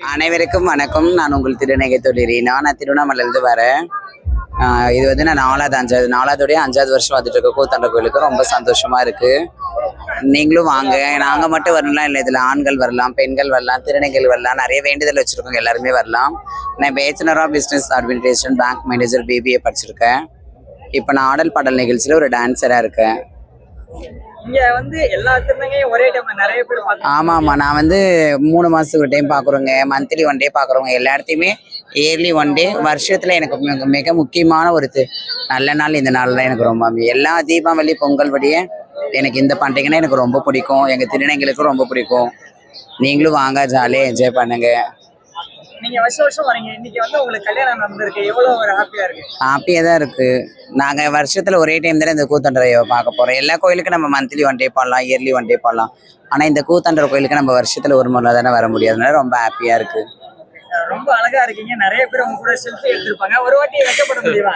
அனைவருக்கும் வணக்கம். நான் உங்கள் திருநங்கை தொழிலீனா. நான் திருவண்ணாமலையிலேருந்து வரேன். இது வந்து நான் நாலாவதோடைய 5வது வருஷம் வந்துட்டு இருக்க கூத்தாண்ட கோயிலுக்கு ரொம்ப சந்தோஷமா இருக்கு. நீங்களும் வாங்க. நாங்கள் மட்டும் வரலாம் இல்லை, இதில் ஆண்கள் வரலாம், பெண்கள் வரலாம், திருநங்கைகள் வரலாம், நிறைய வேண்டுதல் வச்சுருக்கோங்க, எல்லாருமே வரலாம். நான் bachelor of business administration bank manager BBA படிச்சிருக்கேன். இப்போ நான் ஆடல் பாடல் நிகழ்ச்சியில் ஒரு டான்ஸராக இருக்கேன். இங்க வந்து எல்லா திருநங்கையும் ஒரே டைம்ல நிறைய பேர் பார்க்கலாம். ஆமாம், நான் வந்து 3 மாதத்துக்கு ஒரு டைம் பார்க்குறோங்க, மந்த்லி 1 டே பார்க்குறவங்க, எல்லா இடத்தையுமே இயர்லி 1 டே. வருஷத்தில் எனக்கு மிக முக்கியமான ஒரு நல்ல நாள் இந்த நாள் தான். எனக்கு ரொம்ப எல்லா தீபாவளி பொங்கல் படியே எனக்கு இந்த பண்டிகைன்னா எனக்கு ரொம்ப பிடிக்கும். எங்கள் திருநங்கைகளுக்கும் ரொம்ப பிடிக்கும். நீங்களும் வாங்க, ஜாலியாக என்ஜாய் பண்ணுங்க. நீங்க வருஷம் வருஷம் வரீங்க, இன்னைக்கு வந்து உங்களுக்கு கல்யாணம் நடந்திருக்கு, எவ்வளவு ஒரு ஹாப்பியா இருக்கு? ஹாப்பியாக தான் இருக்குது. நாங்கள் வருஷத்தில் ஒரே டைம் தானே இந்த கூத்தாண்டரையை பார்க்க போகிறோம். எல்லா கோயிலுக்கும் நம்ம மந்த்லி 1 டே பண்ணலாம், இயர்லி 1 டே பண்ணலாம். ஆனால் இந்த கூத்தாண்டர கோயிலுக்கு நம்ம வருஷத்தில் ஒரு முறை தானே வர முடியாதுனால ரொம்ப ஹாப்பியாக இருக்குது. ரொம்ப அழகா இருக்கீங்க. நிறைய பேர் உங்க கூட செல்ஃபி எடுத்திருப்பாங்க. ஒரு வாட்டி வெக்கப்பட முடியுமா?